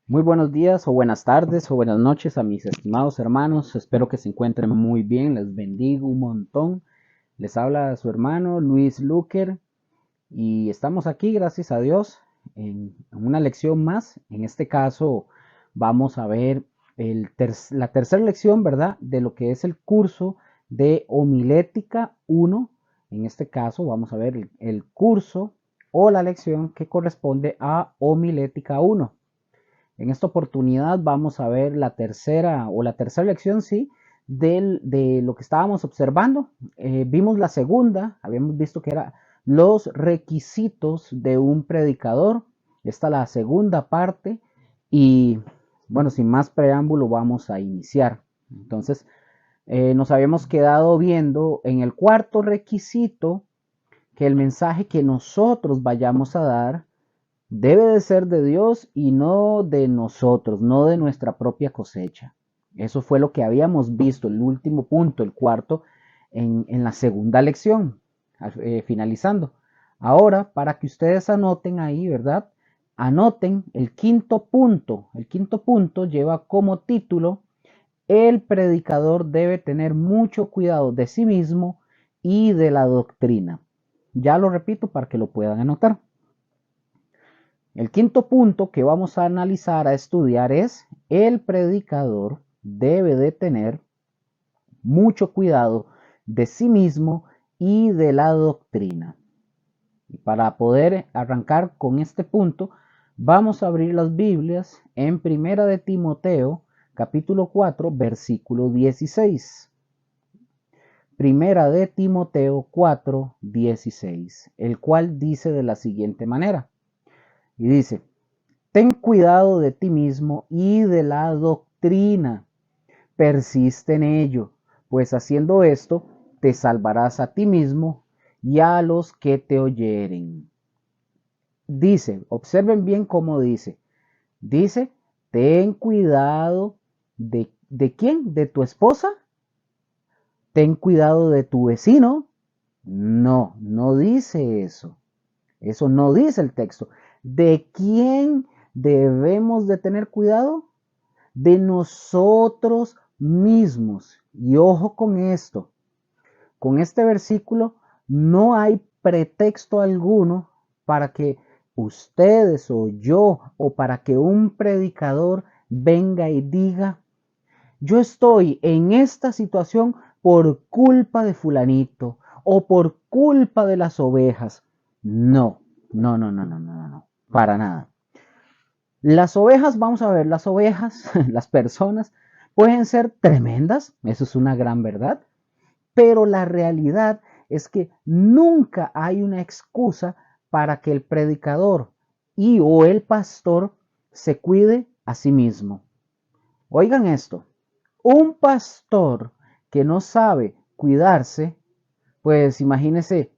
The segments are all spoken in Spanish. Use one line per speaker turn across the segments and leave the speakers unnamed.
Muy buenos días o buenas tardes o buenas noches a mis estimados hermanos. Espero que se encuentren muy bien. Les bendigo un montón. Les habla su hermano Luis Luker y estamos aquí, gracias a Dios, en una lección más. En este caso vamos a ver la tercera lección, ¿verdad? De lo que es el curso de homilética 1. En este caso vamos a ver el curso o la lección que corresponde a homilética 1. En esta oportunidad vamos a ver la tercera lección, sí, de lo que estábamos observando. Vimos la segunda, habíamos visto que era los requisitos de un predicador. Esta es la segunda parte y bueno, sin más preámbulo vamos a iniciar. Entonces, nos habíamos quedado viendo en el cuarto requisito que el mensaje que nosotros vayamos a dar debe de ser de Dios y no de nosotros, no de nuestra propia cosecha. Eso fue lo que habíamos visto, el último punto, el cuarto, en la segunda lección, finalizando. Ahora, para que ustedes anoten ahí, ¿verdad? Anoten el quinto punto. El quinto punto lleva como título: el predicador debe tener mucho cuidado de sí mismo y de la doctrina. Ya lo repito para que lo puedan anotar. El quinto punto que vamos a analizar, a estudiar, es: el predicador debe de tener mucho cuidado de sí mismo y de la doctrina. Y para poder arrancar con este punto, vamos a abrir las Biblias en Primera de Timoteo, capítulo 4, versículo 16. Primera de Timoteo 4, 16, el cual dice de la siguiente manera, y dice: ten cuidado de ti mismo y de la doctrina. Persiste en ello, pues haciendo esto te salvarás a ti mismo y a los que te oyeren. Dice, observen bien cómo dice. Dice, ten cuidado ¿de quién? ¿De tu esposa? ¿Ten cuidado de tu vecino? No, no dice eso. Eso no dice el texto. ¿De quién debemos de tener cuidado? De nosotros mismos. Y ojo con esto, con este versículo no hay pretexto alguno para que ustedes o yo o para que un predicador venga y diga: yo estoy en esta situación por culpa de fulanito o por culpa de las ovejas. No, no, no, no, no, no, no, para nada. Las ovejas, vamos a ver, las ovejas, las personas, pueden ser tremendas, eso es una gran verdad, pero la realidad es que nunca hay una excusa para que el predicador y o el pastor se cuide a sí mismo. Oigan esto, un pastor que no sabe cuidarse, pues imagínense,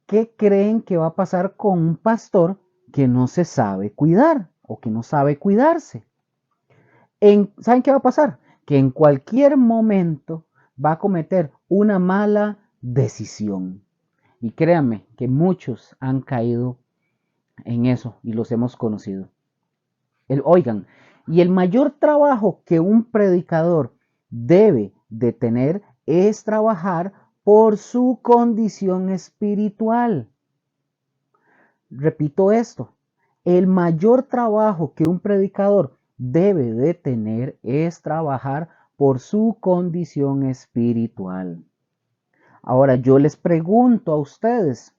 ¿qué creen que va a pasar con un pastor que no se sabe cuidar o que no sabe cuidarse? ¿Saben qué va a pasar? Que en cualquier momento va a cometer una mala decisión. Y créanme que muchos han caído en eso y los hemos conocido. Oigan, y el mayor trabajo que un predicador debe de tener es trabajar por su condición espiritual. Repito esto, el mayor trabajo que un predicador debe de tener es trabajar por su condición espiritual. Ahora yo les pregunto a ustedes,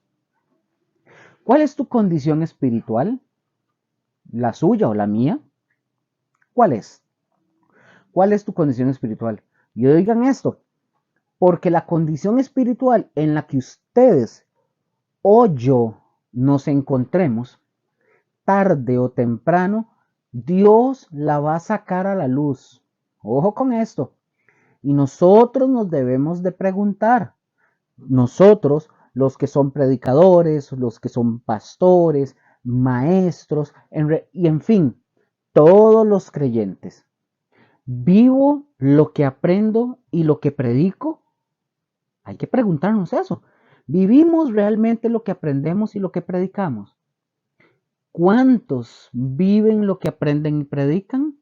¿cuál es tu condición espiritual? ¿La suya o la mía? ¿Cuál es? ¿Cuál es tu condición espiritual? Y oigan esto, porque la condición espiritual en la que ustedes o yo nos encontremos, tarde o temprano, Dios la va a sacar a la luz. Ojo con esto. Y nosotros nos debemos de preguntar, nosotros, los que son predicadores, los que son pastores, maestros, y en fin, todos los creyentes, ¿vivo lo que aprendo y lo que predico? Hay que preguntarnos eso. ¿Vivimos realmente lo que aprendemos y lo que predicamos? ¿Cuántos viven lo que aprenden y predican?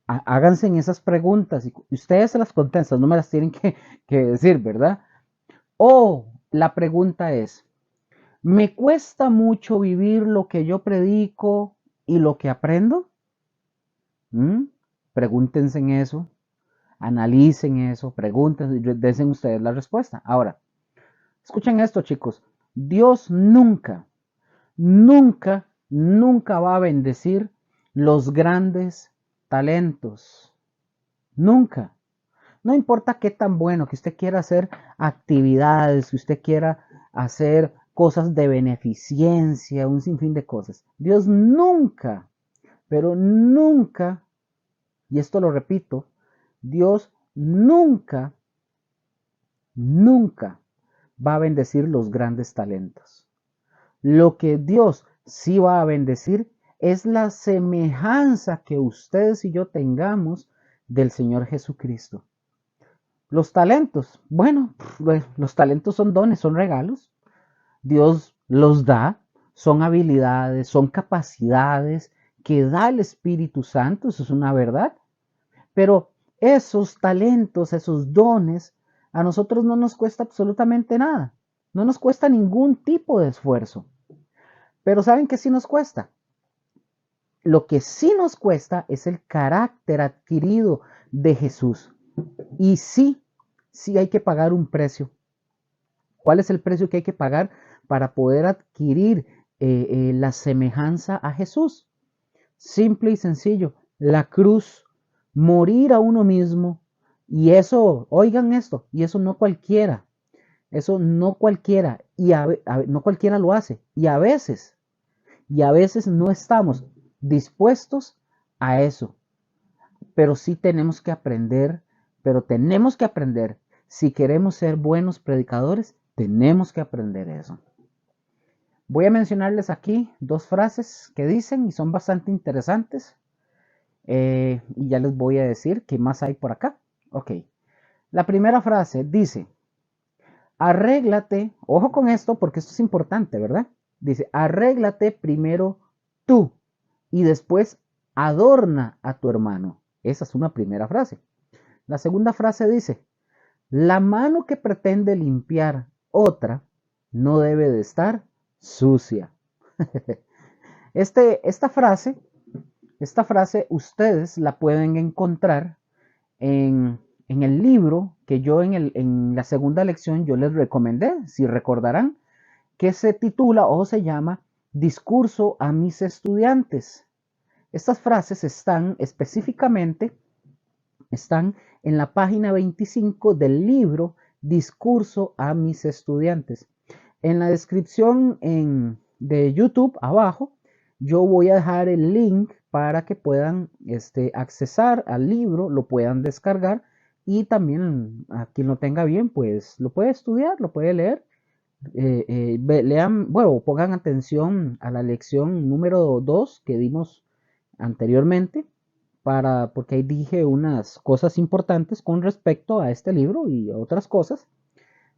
Háganse en esas preguntas y ustedes se las contestan, no me las tienen que decir, ¿verdad? O la pregunta es, ¿me cuesta mucho vivir lo que yo predico y lo que aprendo? Pregúntense en eso, analicen eso, pregúntense y den ustedes la respuesta. Ahora, escuchen esto, chicos. Dios nunca, nunca, nunca va a bendecir los grandes talentos. Nunca. No importa qué tan bueno que usted quiera hacer actividades, que usted quiera hacer cosas de beneficencia, un sinfín de cosas. Dios nunca, pero nunca, y esto lo repito, Dios nunca, nunca va a bendecir los grandes talentos. Lo que Dios sí va a bendecir es la semejanza que ustedes y yo tengamos del Señor Jesucristo. Los talentos, bueno, los talentos son dones, son regalos. Dios los da, son habilidades, son capacidades que da el Espíritu Santo, eso es una verdad. Pero esos talentos, esos dones, a nosotros no nos cuesta absolutamente nada. No nos cuesta ningún tipo de esfuerzo. Pero ¿saben qué sí nos cuesta? Lo que sí nos cuesta es el carácter adquirido de Jesús. Y sí, sí hay que pagar un precio. ¿Cuál es el precio que hay que pagar para poder adquirir la semejanza a Jesús? Simple y sencillo, la cruz, morir a uno mismo. Y eso, oigan esto, y eso no cualquiera, no cualquiera lo hace. Y a veces no estamos dispuestos a eso. Pero sí tenemos que aprender, si queremos ser buenos predicadores, tenemos que aprender eso. Voy a mencionarles aquí dos frases que dicen y son bastante interesantes. Y ya les voy a decir qué más hay por acá. Ok. La primera frase dice, arréglate, ojo con esto porque esto es importante, ¿verdad? Dice, arréglate primero tú y después adorna a tu hermano. Esa es una primera frase. La segunda frase dice, la mano que pretende limpiar otra no debe de estar sucia. Esta frase ustedes la pueden encontrar en el libro que yo en la segunda lección yo les recomendé, si recordarán, que se titula o se llama Discurso a mis estudiantes. Estas frases están específicamente en la página 25 del libro Discurso a mis estudiantes. En la descripción de YouTube abajo, yo voy a dejar el link para que puedan accesar al libro, lo puedan descargar y también a quien lo tenga bien, pues lo puede estudiar, lo puede leer. Lean, bueno, pongan atención a la lección número 2 que dimos anteriormente, porque ahí dije unas cosas importantes con respecto a este libro y a otras cosas.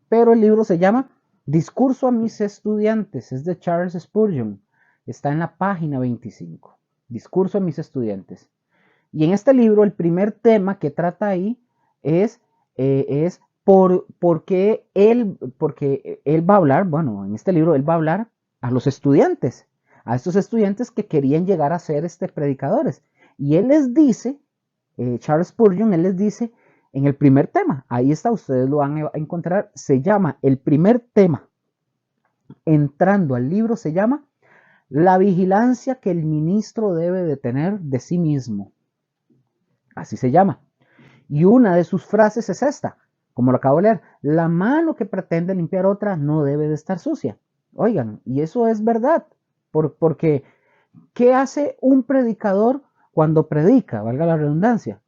Pero el libro se llama Discurso a mis estudiantes, es de Charles Spurgeon. Está en la página 25. Discurso a mis estudiantes. Y en este libro el primer tema que trata ahí es porque él va a hablar, bueno, en este libro él va a hablar a los estudiantes, a estos estudiantes que querían llegar a ser predicadores. Y él les dice, Charles Spurgeon, él les dice en el primer tema, ahí está, ustedes lo van a encontrar, se llama, el primer tema, entrando al libro, se llama La vigilancia que el ministro debe de tener de sí mismo. Así se llama. Y una de sus frases es esta, como lo acabo de leer, la mano que pretende limpiar otra no debe de estar sucia. Oigan, y eso es verdad, porque ¿qué hace un predicador cuando predica? Valga la redundancia.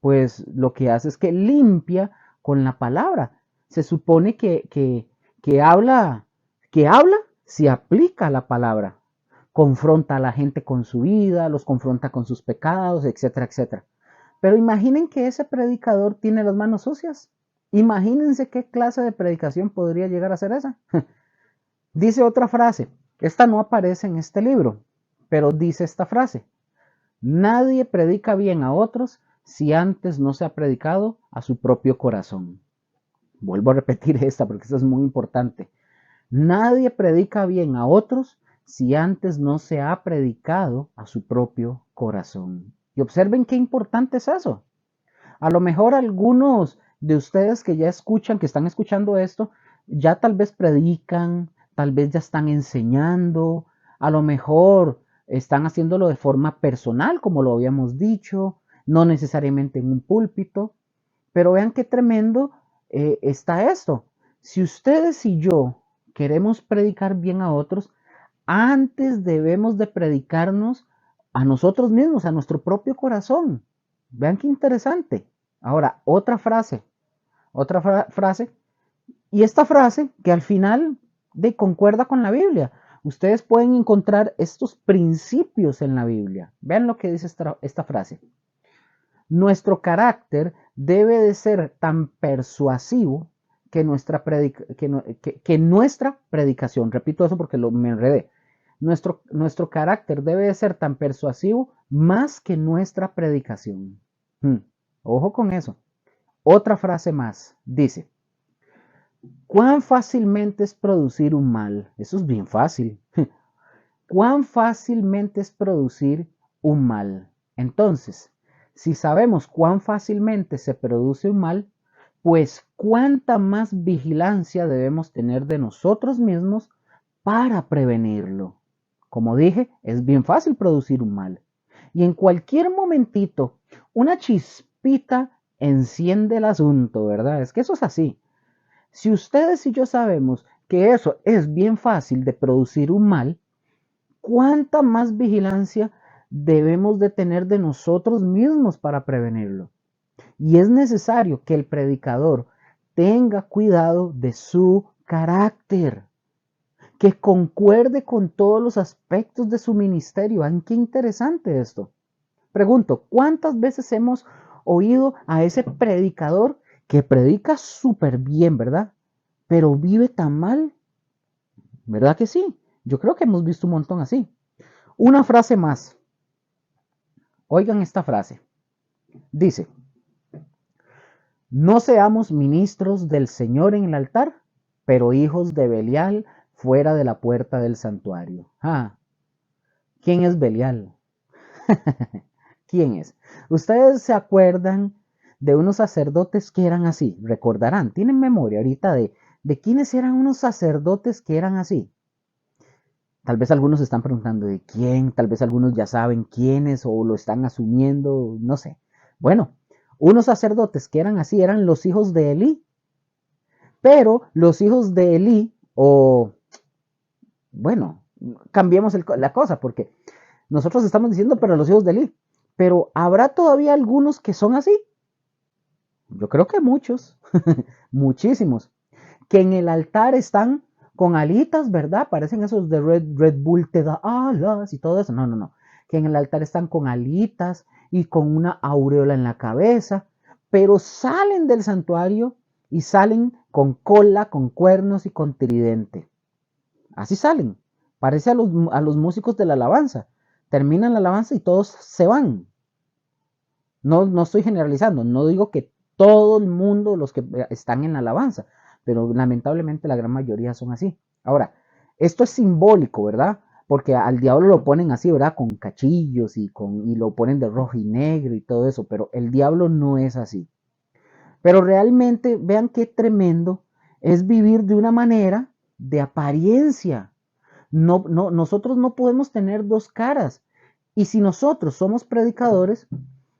Pues lo que hace es que limpia con la palabra. Se supone que habla si aplica la palabra. Confronta a la gente con su vida, los confronta con sus pecados, etcétera, etcétera. Pero imaginen que ese predicador tiene las manos sucias. Imagínense qué clase de predicación podría llegar a ser esa. Dice otra frase, Esta no aparece en este libro, pero dice esta frase: nadie predica bien a otros si antes no se ha predicado a su propio corazón. Vuelvo a repetir esta porque esta es muy importante. Nadie predica bien a otros si antes no se ha predicado a su propio corazón. Y observen qué importante es eso. A lo mejor algunos de ustedes que ya escuchan, que están escuchando esto, ya tal vez predican, tal vez ya están enseñando, a lo mejor están haciéndolo de forma personal, como lo habíamos dicho, no necesariamente en un púlpito, pero vean qué tremendo está esto. Si ustedes y yo queremos predicar bien a otros, antes debemos de predicarnos a nosotros mismos, a nuestro propio corazón. Vean qué interesante. Ahora, otra frase, y esta frase que al final concuerda con la Biblia. Ustedes pueden encontrar estos principios en la Biblia. Vean lo que dice esta frase. Nuestro carácter debe de ser tan persuasivo que nuestra predicación, repito eso porque me enredé, nuestro carácter debe de ser tan persuasivo más que nuestra predicación. Ojo con eso. Otra frase más, dice: ¿cuán fácilmente es producir un mal? Eso es bien fácil. ¿Cuán fácilmente es producir un mal? Entonces, si sabemos cuán fácilmente se produce un mal, pues cuánta más vigilancia debemos tener de nosotros mismos para prevenirlo. Como dije, es bien fácil producir un mal. Y en cualquier momentito, una chispita enciende el asunto, ¿verdad? Es que eso es así. Si ustedes y yo sabemos que eso es bien fácil de producir un mal, ¿cuánta más vigilancia debemos de tener de nosotros mismos para prevenirlo? Y es necesario que el predicador tenga cuidado de su carácter, que concuerde con todos los aspectos de su ministerio. ¿Ven qué interesante esto? Pregunto, ¿cuántas veces hemos oído a ese predicador que predica súper bien, ¿verdad? Pero vive tan mal, ¿verdad que sí? Yo creo que hemos visto un montón así. Una frase más. Oigan esta frase. Dice: no seamos ministros del Señor en el altar, pero hijos de Belial fuera de la puerta del santuario. ¿Quién es Belial? ¿Quién es? Ustedes se acuerdan de unos sacerdotes que eran así, recordarán, tienen memoria ahorita de quiénes eran unos sacerdotes que eran así. Tal vez algunos se están preguntando de quién, tal vez algunos ya saben quiénes o lo están asumiendo, no sé. Bueno, unos sacerdotes que eran así eran los hijos de Elí, pero los hijos de Elí, bueno, cambiemos la cosa porque nosotros estamos diciendo, pero los hijos de Elí, pero ¿habrá todavía algunos que son así? Yo creo que muchos, muchísimos, que en el altar están con alitas, ¿verdad? Parecen esos de Red Bull te da alas y todo eso. No, no, no. Que en el altar están con alitas y con una aureola en la cabeza, pero salen del santuario y salen con cola, con cuernos y con tridente. Así salen. Parece a los músicos de la alabanza. Terminan la alabanza y todos se van. No estoy generalizando, no digo que todo el mundo, los que están en la alabanza, pero lamentablemente la gran mayoría son así. Ahora, esto es simbólico, ¿verdad? Porque al diablo lo ponen así, ¿verdad? Con cachillos y lo ponen de rojo y negro y todo eso, pero el diablo no es así. Pero realmente, vean qué tremendo es vivir de una manera de apariencia. Nosotros no podemos tener dos caras. Y si nosotros somos predicadores,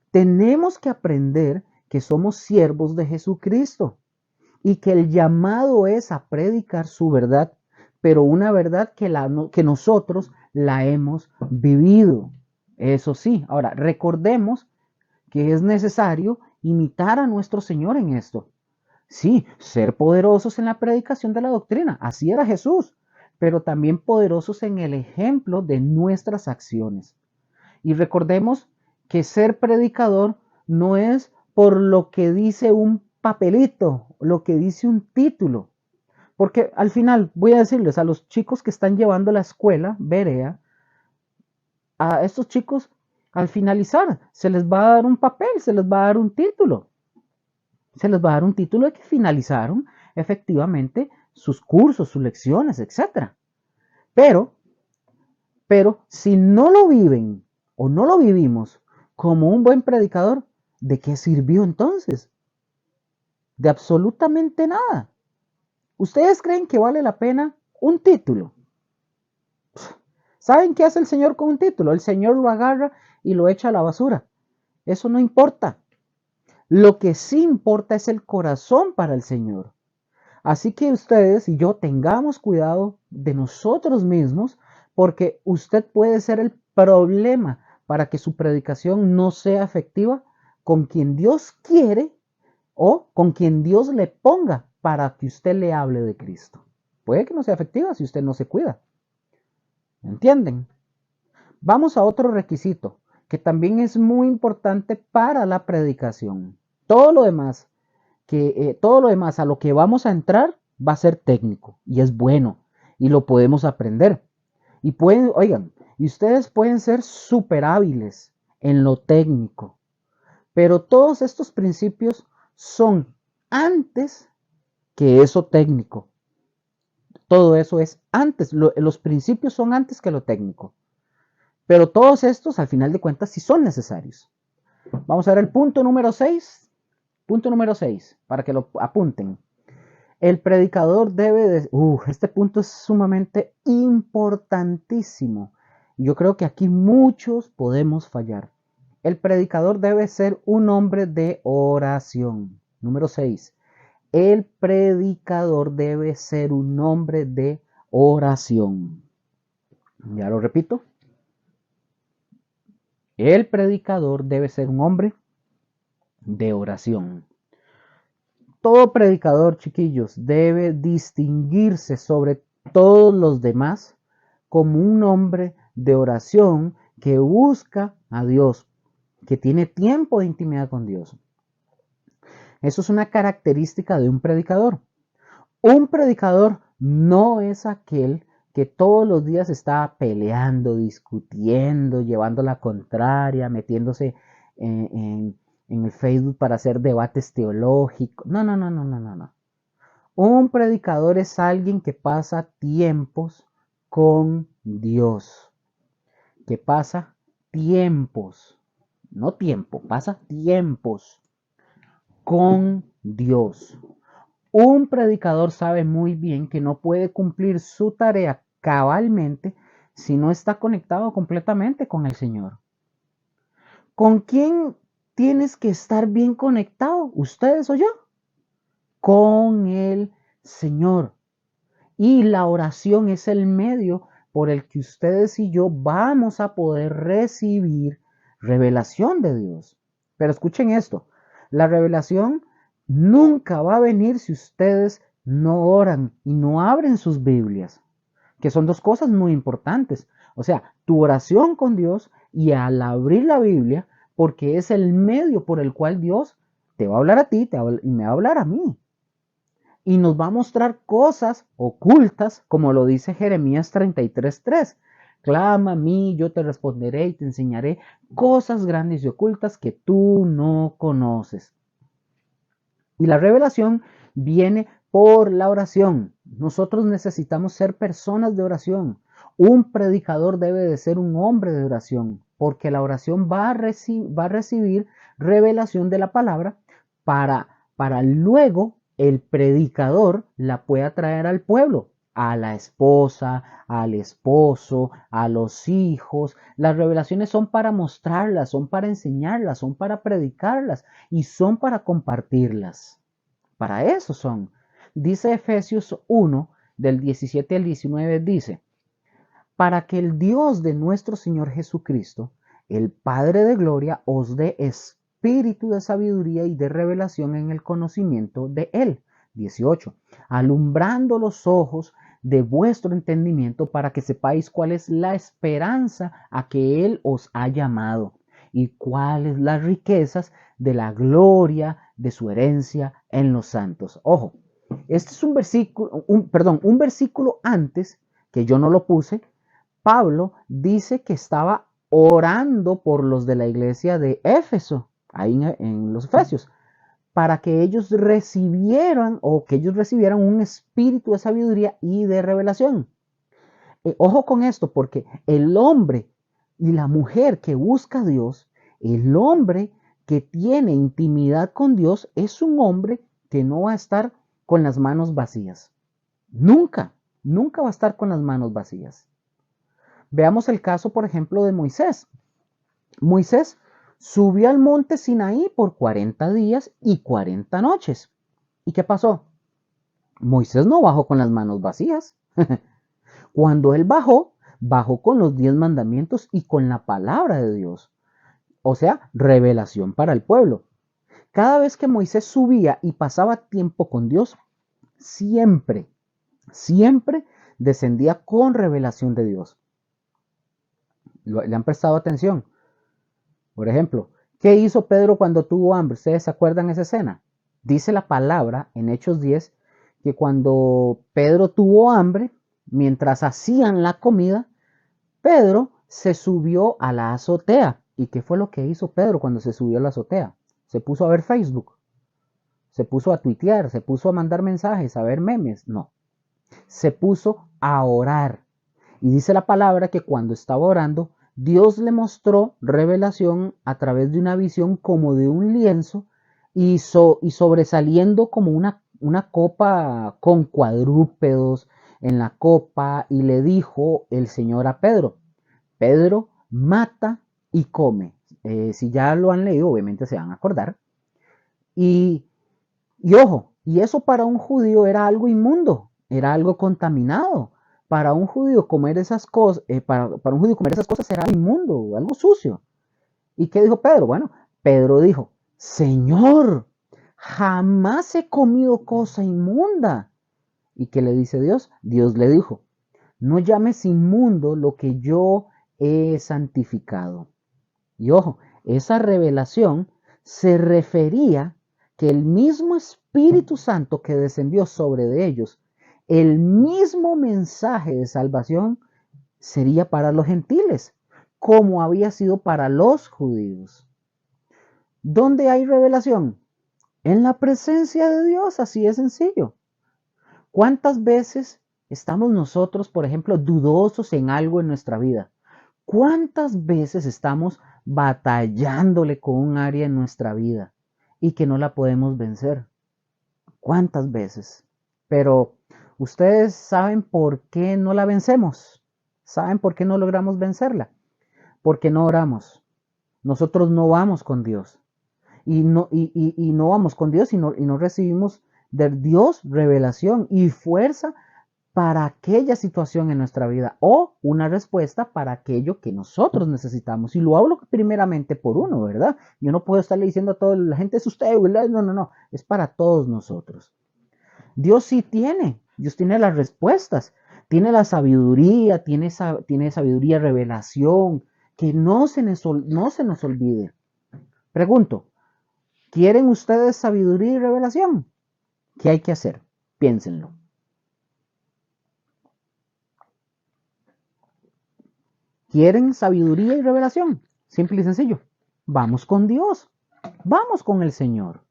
tenemos que aprender que somos siervos de Jesucristo y que el llamado es a predicar su verdad, pero una verdad que nosotros la hemos vivido. Eso sí, ahora recordemos que es necesario imitar a nuestro Señor en esto. Sí, ser poderosos en la predicación de la doctrina, así era Jesús, pero también poderosos en el ejemplo de nuestras acciones. Y recordemos que ser predicador no es por lo que dice un papelito, lo que dice un título. Porque al final, voy a decirles a los chicos que están llevando la escuela, Berea, a estos chicos, al finalizar, se les va a dar un papel, se les va a dar un título. Se les va a dar un título de que finalizaron efectivamente sus cursos, sus lecciones, etc. Pero, pero si no lo viven o no lo vivimos como un buen predicador, ¿de qué sirvió entonces? De absolutamente nada. ¿Ustedes creen que vale la pena un título? ¿Saben qué hace el Señor con un título? El Señor lo agarra y lo echa a la basura. Eso no importa. Lo que sí importa es el corazón para el Señor. Así que ustedes y yo tengamos cuidado de nosotros mismos, porque usted puede ser el problema para que su predicación no sea efectiva con quien Dios quiere o con quien Dios le ponga para que usted le hable de Cristo. Puede que no sea efectiva si usted no se cuida. ¿Entienden? Vamos a otro requisito que también es muy importante para la predicación. Todo lo demás, todo lo demás a lo que vamos a entrar va a ser técnico y es bueno y lo podemos aprender. Y pueden, oigan, y ustedes pueden ser súper hábiles en lo técnico, pero todos estos principios son antes que eso técnico. Todo eso es antes, los principios son antes que lo técnico. Pero todos estos, al final de cuentas, sí son necesarios. Vamos a ver el punto número 6. Punto número 6, para que lo apunten. El predicador debe de... este punto es sumamente importantísimo. Yo creo que aquí muchos podemos fallar. El predicador debe ser un hombre de oración. Número 6. El predicador debe ser un hombre de oración. Ya lo repito. El predicador debe ser un hombre de oración. Todo predicador, chiquillos, debe distinguirse sobre todos los demás como un hombre de oración que busca a Dios, que tiene tiempo de intimidad con Dios. Eso es una característica de un predicador. Un predicador no es aquel que todos los días está peleando, discutiendo, llevando la contraria, metiéndose en el Facebook para hacer debates teológicos. No, no, no, no, no, no, no. Un predicador es alguien que pasa tiempos con Dios, que pasa tiempos, no tiempo, pasa tiempos con Dios. Un predicador sabe muy bien que no puede cumplir su tarea cabalmente si no está conectado completamente con el Señor. ¿Con quién tienes que estar bien conectado? ¿Ustedes o yo? Con el Señor. Y la oración es el medio por el que ustedes y yo vamos a poder recibir revelación de Dios. Pero escuchen esto, la revelación nunca va a venir si ustedes no oran y no abren sus Biblias, que son dos cosas muy importantes. O sea, tu oración con Dios y al abrir la Biblia, porque es el medio por el cual Dios te va a hablar a ti y me va a hablar a mí. Y nos va a mostrar cosas ocultas, como lo dice Jeremías 33:3. Clama a mí, yo te responderé y te enseñaré cosas grandes y ocultas que tú no conoces. Y la revelación viene por la oración. Nosotros necesitamos ser personas de oración. Un predicador debe de ser un hombre de oración, porque la oración va a recibir revelación de la palabra para luego el predicador la pueda traer al pueblo, a la esposa, al esposo, a los hijos. Las revelaciones son para mostrarlas, son para enseñarlas, son para predicarlas y son para compartirlas. Para eso son. Dice Efesios 1, del 17 al 19, dice, para que el Dios de nuestro Señor Jesucristo, el Padre de gloria, os dé espíritu de sabiduría y de revelación en el conocimiento de Él. 18. Alumbrando los ojos de vuestro entendimiento para que sepáis cuál es la esperanza a que Él os ha llamado y cuáles las riquezas de la gloria de su herencia en los santos. Ojo, Este es un versículo, un versículo antes, que yo no lo puse. Pablo dice que estaba orando por los de la iglesia de Éfeso, ahí en los Efesios, para que ellos recibieran un espíritu de sabiduría y de revelación. Ojo con esto, porque el hombre y la mujer que busca a Dios, el hombre que tiene intimidad con Dios, es un hombre que no va a estar con las manos vacías. Nunca, nunca va a estar con las manos vacías. Veamos el caso, por ejemplo, de Moisés. Moisés subió al monte Sinaí por 40 días y 40 noches. ¿Y qué pasó? Moisés no bajó con las manos vacías. Cuando él bajó, bajó con los 10 mandamientos y con la palabra de Dios. O sea, revelación para el pueblo. Cada vez que Moisés subía y pasaba tiempo con Dios, siempre, siempre descendía con revelación de Dios. ¿Le han prestado atención? Por ejemplo, ¿qué hizo Pedro cuando tuvo hambre? ¿Ustedes se acuerdan esa escena? Dice la palabra en Hechos 10 que cuando Pedro tuvo hambre, mientras hacían la comida, Pedro se subió a la azotea. ¿Y qué fue lo que hizo Pedro cuando se subió a la azotea? Se puso a ver Facebook, se puso a tuitear, se puso a mandar mensajes, a ver memes. No, se puso a orar. Y dice la palabra que cuando estaba orando, Dios le mostró revelación a través de una visión como de un lienzo y sobresaliendo como una copa con cuadrúpedos en la copa, y le dijo el Señor a Pedro: Pedro, mata y come. Si ya lo han leído, obviamente se van a acordar. Y, y ojo, y eso para un judío era algo inmundo, era algo contaminado. Para un judío comer esas cosas, para un judío comer esas cosas era algo inmundo, algo sucio. ¿Y qué dijo Pedro? Bueno, Pedro dijo: Señor, jamás he comido cosa inmunda. ¿Y qué le dice Dios? Dios le dijo: no llames inmundo lo que yo he santificado. Y ojo, esa revelación se refería que el mismo Espíritu Santo que descendió sobre de ellos, el mismo mensaje de salvación sería para los gentiles, como había sido para los judíos. ¿Dónde hay revelación? En la presencia de Dios, así de sencillo. ¿Cuántas veces estamos nosotros, por ejemplo, dudosos en algo en nuestra vida? ¿Cuántas veces estamos batallándole con un área en nuestra vida y que no la podemos vencer? ¿Cuántas veces? Pero ustedes saben por qué no la vencemos. ¿Saben por qué no logramos vencerla? Porque no oramos. Nosotros no vamos con Dios. Y no vamos con Dios y no recibimos de Dios revelación y fuerza para aquella situación en nuestra vida, o una respuesta para aquello que nosotros necesitamos. Y lo hablo primeramente por uno, ¿verdad? Yo no puedo estarle diciendo a toda la gente: es usted, ¿verdad? No, es para todos nosotros. Dios sí tiene, Dios tiene las respuestas, tiene la sabiduría, tiene sabiduría, revelación, que no se nos olvide. Pregunto, ¿quieren ustedes sabiduría y revelación? ¿Qué hay que hacer? Piénsenlo. ¿Quieren sabiduría y revelación? Simple y sencillo. Vamos con Dios. Vamos con el Señor.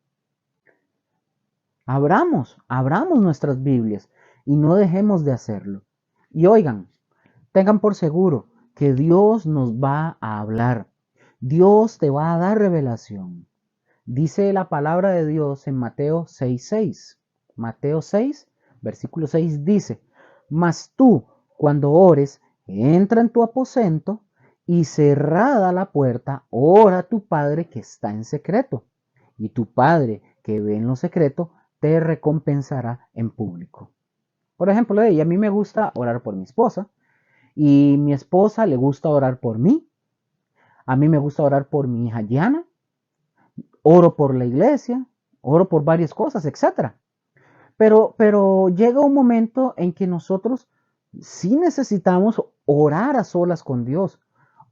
Abramos nuestras Biblias y no dejemos de hacerlo. Y oigan, tengan por seguro que Dios nos va a hablar. Dios te va a dar revelación. Dice la palabra de Dios en Mateo 6:6. Mateo 6, versículo 6 dice: mas tú, cuando ores, entra en tu aposento y cerrada la puerta, ora a tu Padre que está en secreto. Y tu Padre que ve en lo secreto te recompensará en público. Por ejemplo, a mí me gusta orar por mi esposa y mi esposa le gusta orar por mí. A mí me gusta orar por mi hija Diana. Oro por la iglesia, oro por varias cosas, etc. Pero llega un momento en que nosotros sí necesitamos orar a solas con Dios.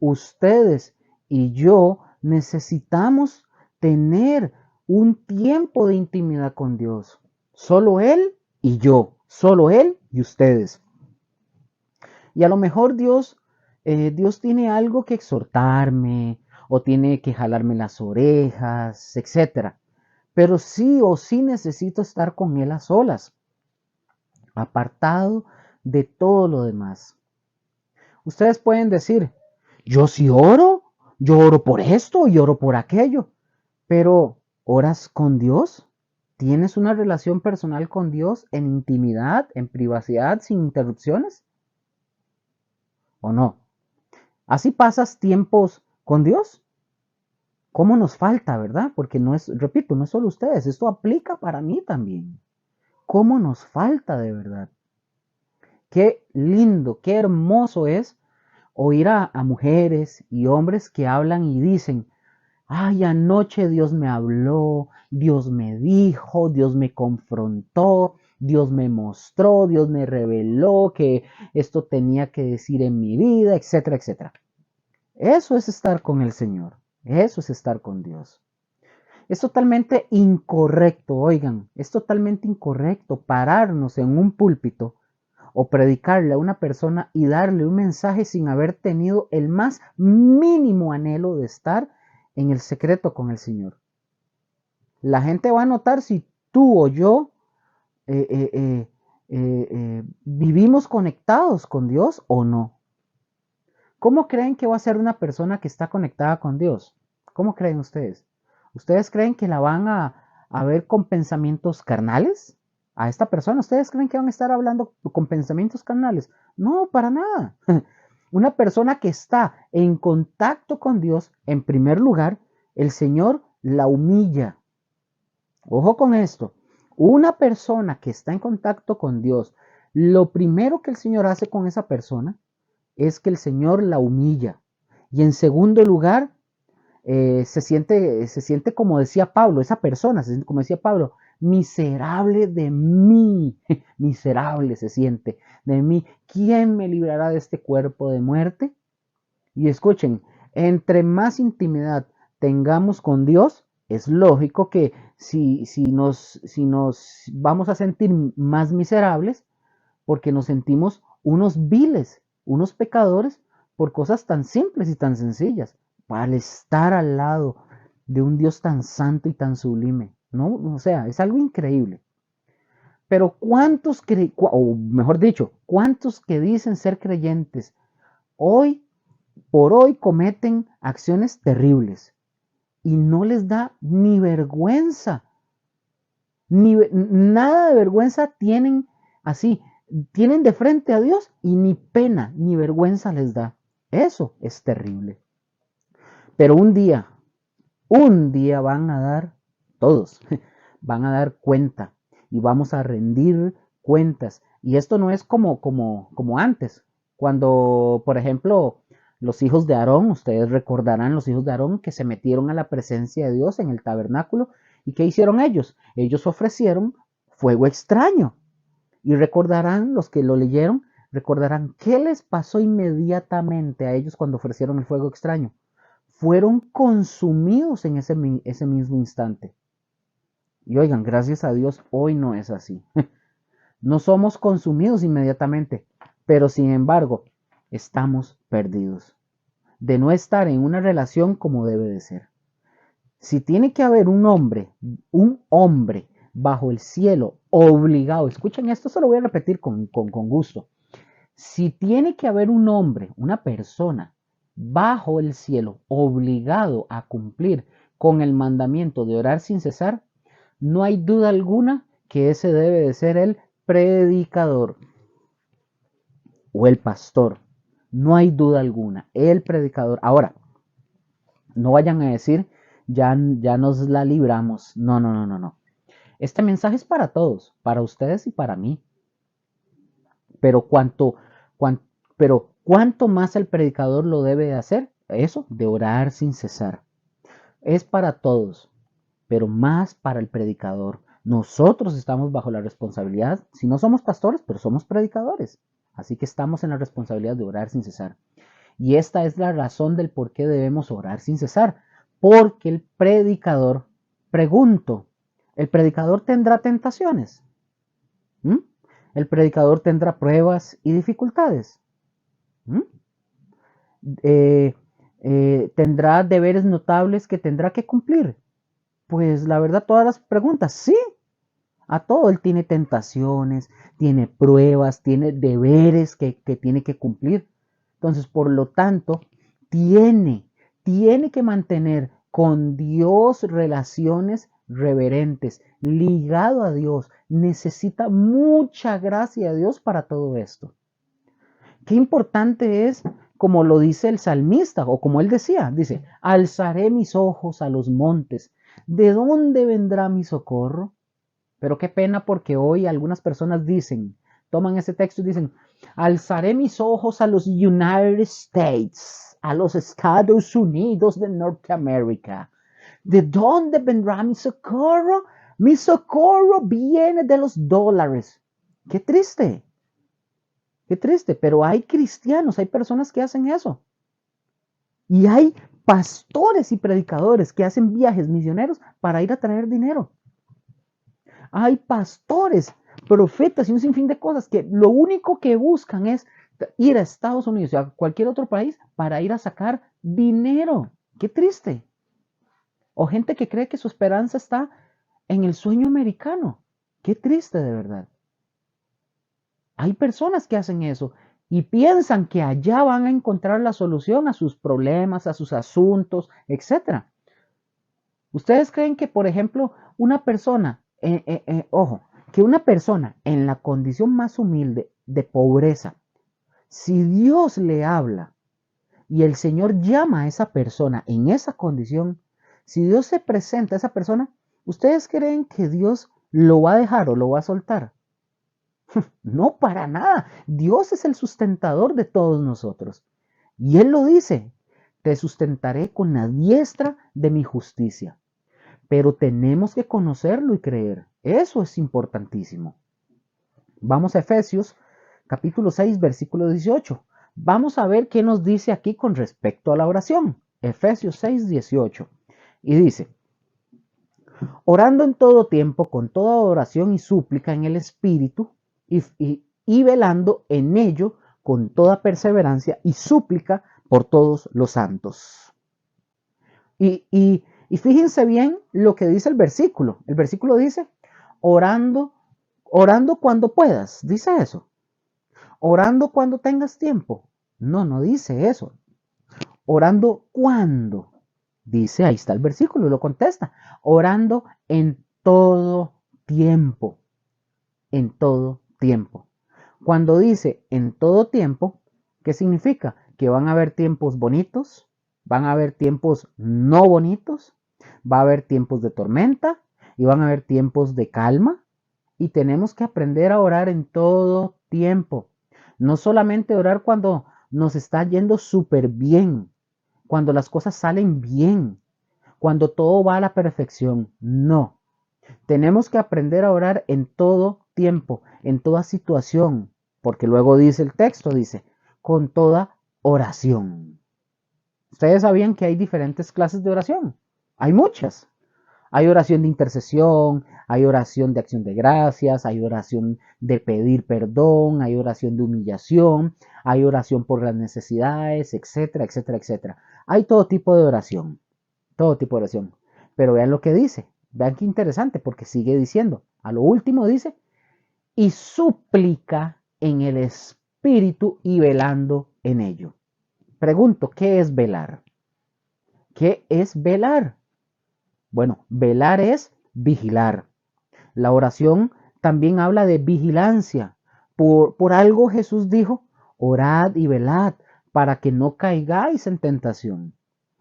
Ustedes y yo necesitamos tener un tiempo de intimidad con Dios. Solo Él y yo, solo Él y ustedes. Y a lo mejor Dios tiene algo que exhortarme o tiene que jalarme las orejas, etcétera. Pero sí o sí necesito estar con Él a solas, apartado de todo lo demás. Ustedes pueden decir, yo sí oro, yo oro por esto y oro por aquello, pero ¿oras con Dios? ¿Tienes una relación personal con Dios en intimidad, en privacidad, sin interrupciones? ¿O no? ¿Así pasas tiempos con Dios? ¿Cómo nos falta, verdad? Porque no es, repito, no es solo ustedes, esto aplica para mí también. ¿Cómo nos falta de verdad? Qué lindo, qué hermoso es oír a mujeres y hombres que hablan y dicen, ay, anoche Dios me habló, Dios me dijo, Dios me confrontó, Dios me mostró, Dios me reveló que esto tenía que decir en mi vida, etcétera, etcétera. Eso es estar con el Señor, eso es estar con Dios. Es totalmente incorrecto, oigan, es totalmente incorrecto pararnos en un púlpito o predicarle a una persona y darle un mensaje sin haber tenido el más mínimo anhelo de estar en el secreto con el Señor. La gente va a notar si tú o yo eh, eh, eh, vivimos conectados con Dios o no. ¿Cómo creen que va a ser una persona que está conectada con Dios? ¿Cómo creen ustedes? ¿Ustedes creen que la van a ver con pensamientos carnales? A esta persona, ¿ustedes creen que van a estar hablando con pensamientos carnales? No, para nada. Una persona que está en contacto con Dios, en primer lugar, el Señor la humilla. Ojo con esto. Una persona que está en contacto con Dios, lo primero que el Señor hace con esa persona es que el Señor la humilla. Y en segundo lugar, se siente como decía Pablo, esa persona, se siente como decía Pablo, miserable de mí, miserable se siente de mí. ¿Quién me librará de este cuerpo de muerte? Y escuchen, entre más intimidad tengamos con Dios, es lógico que si nos vamos a sentir más miserables, porque nos sentimos unos viles, unos pecadores, por cosas tan simples y tan sencillas, para estar al lado de un Dios tan santo y tan sublime, ¿no? O sea, es algo increíble. Pero o mejor dicho, cuántos que dicen ser creyentes, hoy por hoy cometen acciones terribles y no les da ni vergüenza, nada de vergüenza tienen así, tienen de frente a Dios y ni pena ni vergüenza les da. Eso es terrible. Pero un día van a dar, todos, van a dar cuenta y vamos a rendir cuentas. Y esto no es como antes, cuando, por ejemplo, los hijos de Aarón, ustedes recordarán los hijos de Aarón que se metieron a la presencia de Dios en el tabernáculo. ¿Y qué hicieron ellos? Ellos ofrecieron fuego extraño. Y recordarán, los que lo leyeron, recordarán qué les pasó inmediatamente a ellos cuando ofrecieron el fuego extraño. Fueron consumidos en ese mismo instante. Y oigan, gracias a Dios, hoy no es así. No somos consumidos inmediatamente, pero sin embargo, estamos perdidos de no estar en una relación como debe de ser. Si tiene que haber un hombre bajo el cielo obligado, escuchen esto, se lo voy a repetir con gusto. Si tiene que haber un hombre, una persona bajo el cielo obligado a cumplir con el mandamiento de orar sin cesar, no hay duda alguna que ese debe de ser el predicador o el pastor. No hay duda alguna, el predicador. Ahora, no vayan a decir, ya nos la libramos. No, no, no, no, no. Este mensaje es para todos, para ustedes y para mí. Pero cuanto más el predicador lo debe de hacer, eso, de orar sin cesar. Es para todos, pero más para el predicador. Nosotros estamos bajo la responsabilidad, si no somos pastores, pero somos predicadores. Así que estamos en la responsabilidad de orar sin cesar. Y esta es la razón del por qué debemos orar sin cesar. Porque el predicador, pregunto, ¿el predicador tendrá tentaciones? ¿Mm? El predicador tendrá pruebas y dificultades. ¿Mm? Eh, ¿Tendrá deberes notables que tendrá que cumplir? Pues la verdad, todas las preguntas, sí. A todo él tiene tentaciones, tiene pruebas, tiene deberes que tiene que cumplir. Entonces, por lo tanto, tiene, tiene que mantener con Dios relaciones reverentes, ligado a Dios. Necesita mucha gracia de Dios para todo esto. Qué importante es, como lo dice el salmista, o como él decía, dice, alzaré mis ojos a los montes. ¿De dónde vendrá mi socorro? Pero qué pena porque hoy algunas personas dicen, toman ese texto y dicen, alzaré mis ojos a los United States, a los Estados Unidos de Norteamérica. ¿De dónde vendrá mi socorro? Mi socorro viene de los dólares. Qué triste, pero hay cristianos, hay personas que hacen eso. Y hay pastores y predicadores que hacen viajes misioneros para ir a traer dinero. Hay pastores, profetas y un sinfín de cosas que lo único que buscan es ir a Estados Unidos o a cualquier otro país para ir a sacar dinero. Qué triste. O gente que cree que su esperanza está en el sueño americano. Qué triste de verdad. Hay personas que hacen eso y piensan que allá van a encontrar la solución a sus problemas, a sus asuntos, etc. ¿Ustedes creen que, por ejemplo, una persona, ojo, que una persona en la condición más humilde de pobreza, si Dios le habla y el Señor llama a esa persona en esa condición, si Dios se presenta a esa persona, ¿ustedes creen que Dios lo va a dejar o lo va a soltar? No, para nada. Dios es el sustentador de todos nosotros. Y Él lo dice, te sustentaré con la diestra de mi justicia. Pero tenemos que conocerlo y creer. Eso es importantísimo. Vamos a Efesios capítulo 6, versículo 18. Vamos a ver qué nos dice aquí con respecto a la oración. Efesios 6, 18. Y dice, orando en todo tiempo, con toda oración y súplica en el Espíritu, y velando en ello con toda perseverancia y súplica por todos los santos. Y fíjense bien lo que dice el versículo. El versículo dice, orando, orando cuando puedas. Dice eso. Orando cuando tengas tiempo. No, no dice eso. Orando cuando. Dice, ahí está el versículo, lo contesta. Orando en todo tiempo. En todo tiempo. Cuando dice en todo tiempo, ¿qué significa? Que van a haber tiempos bonitos, van a haber tiempos no bonitos, va a haber tiempos de tormenta y van a haber tiempos de calma. Y tenemos que aprender a orar en todo tiempo. No solamente orar cuando nos está yendo súper bien, cuando las cosas salen bien, cuando todo va a la perfección. No. Tenemos que aprender a orar en todo tiempo, en toda situación, porque luego dice el texto, dice, con toda oración. Ustedes sabían que hay diferentes clases de oración. Hay muchas. Hay oración de intercesión, hay oración de acción de gracias, hay oración de pedir perdón, hay oración de humillación, hay oración por las necesidades, etcétera, etcétera, etcétera. Hay todo tipo de oración, todo tipo de oración. Pero vean lo que dice, vean qué interesante, porque sigue diciendo, a lo último dice, y súplica en el Espíritu y velando en ello. Pregunto, ¿qué es velar? ¿Qué es velar? Bueno, velar es vigilar. La oración también habla de vigilancia. Por algo Jesús dijo, orad y velad para que no caigáis en tentación.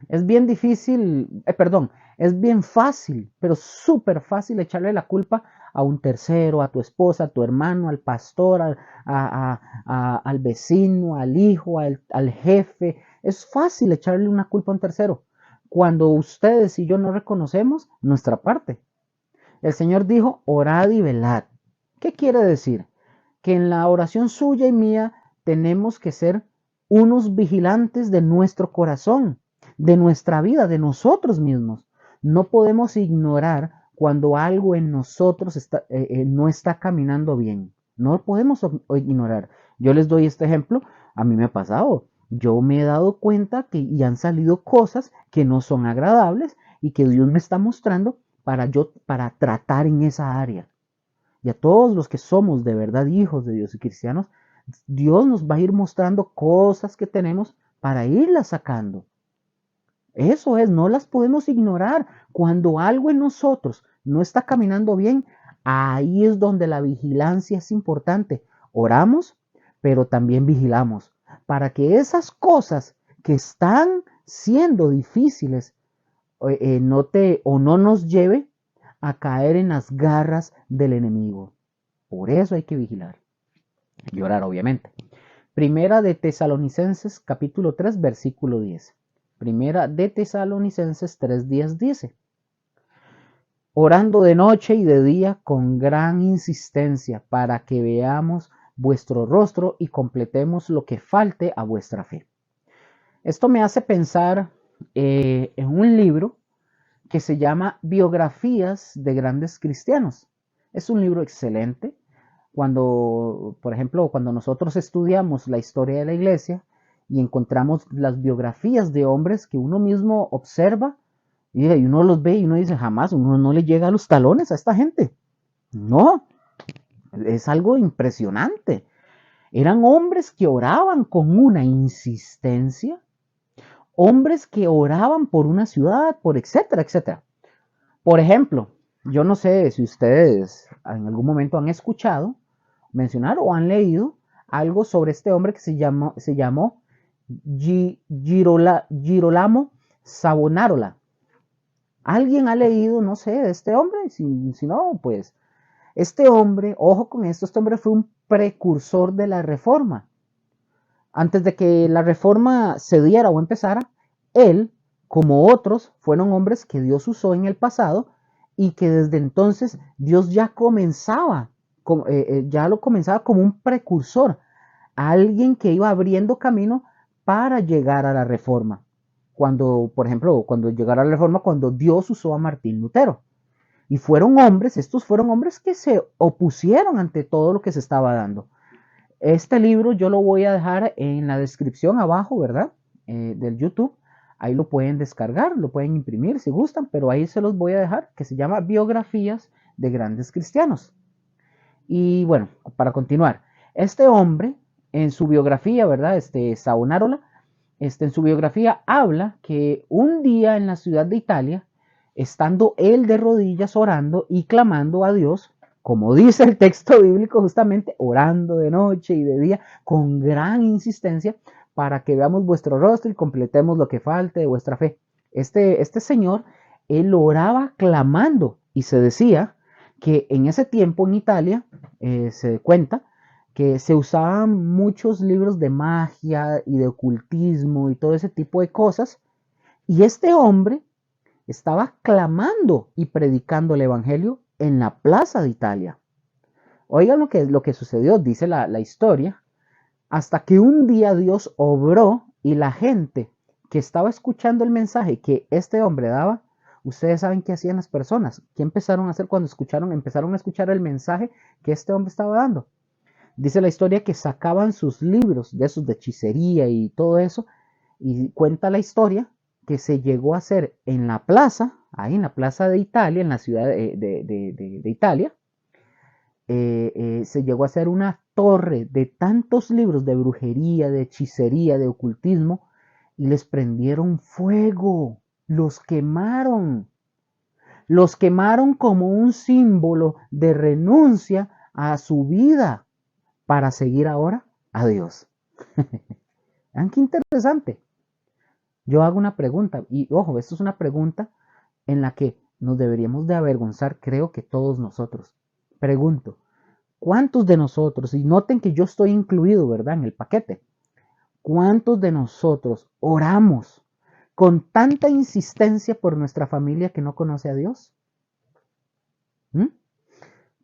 Es bien difícil, perdón, es bien fácil, pero súper fácil echarle la culpa a un tercero, a tu esposa, a tu hermano, al pastor, al vecino, al hijo, al jefe. Es fácil echarle una culpa a un tercero cuando ustedes y yo no reconocemos nuestra parte. El Señor dijo, orad y velad. ¿Qué quiere decir? Que en la oración suya y mía tenemos que ser unos vigilantes de nuestro corazón, de nuestra vida, de nosotros mismos. No podemos ignorar cuando algo en nosotros no está caminando bien. No lo podemos ignorar. Yo les doy este ejemplo, a mí me ha pasado. Yo me he dado cuenta que y han salido cosas que no son agradables y que Dios me está mostrando para tratar en esa área. Y a todos los que somos de verdad hijos de Dios y cristianos, Dios nos va a ir mostrando cosas que tenemos para irlas sacando. Eso es, no las podemos ignorar. Cuando algo en nosotros no está caminando bien, ahí es donde la vigilancia es importante. Oramos, pero también vigilamos para que esas cosas que están siendo difíciles no nos lleve a caer en las garras del enemigo. Por eso hay que vigilar y orar, obviamente. Primera de Tesalonicenses capítulo 3 versículo 10. Primera de Tesalonicenses 3:10 dice: orando de noche y de día con gran insistencia para que veamos vuestro rostro y completemos lo que falte a vuestra fe. Esto me hace pensar en un libro que se llama Biografías de Grandes Cristianos. Es un libro excelente. Cuando, por ejemplo, cuando nosotros estudiamos la historia de la iglesia y encontramos las biografías de hombres que uno mismo observa y uno los ve y uno dice, jamás, uno no le llega a los talones a esta gente. No, es algo impresionante. Eran hombres que oraban con una insistencia, hombres que oraban por una ciudad, por etcétera, etcétera. Por ejemplo, yo no sé si ustedes en algún momento han escuchado mencionar o han leído algo sobre este hombre que se llamó Girolamo Savonarola. ¿Alguien ha leído, no sé, de este hombre? Si no, pues este hombre, ojo con esto, este hombre fue un precursor de la reforma. Antes de que la reforma se diera o empezara, él, como otros, fueron hombres que Dios usó en el pasado y que desde entonces Dios ya lo comenzaba como un precursor, alguien que iba abriendo camino para llegar a la reforma. Cuando, por ejemplo, cuando llegara a la reforma, cuando Dios usó a Martín Lutero. Y estos fueron hombres que se opusieron ante todo lo que se estaba dando. Este libro yo lo voy a dejar en la descripción abajo, ¿verdad? Del YouTube. Ahí lo pueden descargar, lo pueden imprimir si gustan, pero ahí se los voy a dejar, que se llama Biografías de Grandes Cristianos. Y bueno, para continuar, este hombre en su biografía, ¿verdad? Savonarola, en su biografía habla que un día en la ciudad de Italia, estando él de rodillas orando y clamando a Dios, como dice el texto bíblico, justamente orando de noche y de día con gran insistencia para que veamos vuestro rostro y completemos lo que falte de vuestra fe. Este señor, él oraba clamando y se decía que en ese tiempo en Italia, se cuenta, que se usaban muchos libros de magia y de ocultismo y todo ese tipo de cosas. Y este hombre estaba clamando y predicando el Evangelio en la plaza de Italia. Oigan lo que sucedió, dice la historia, hasta que un día Dios obró y la gente que estaba escuchando el mensaje que este hombre daba, ustedes saben qué hacían las personas, qué empezaron a hacer cuando empezaron a escuchar el mensaje que este hombre estaba dando. Dice la historia que sacaban sus libros de esos de hechicería y todo eso, y cuenta la historia que se llegó a hacer en la plaza, ahí en la plaza de Italia, en la ciudad de Italia, se llegó a hacer una torre de tantos libros de brujería, de hechicería, de ocultismo, y les prendieron fuego, los quemaron como un símbolo de renuncia a su vida para seguir ahora a Dios. Vean qué interesante. Yo hago una pregunta, y ojo, esto es una pregunta en la que nos deberíamos de avergonzar, creo que todos nosotros. Pregunto, ¿cuántos de nosotros, y noten que yo estoy incluido, ¿verdad?, en el paquete, ¿cuántos de nosotros oramos con tanta insistencia por nuestra familia que no conoce a Dios? ¿Mm?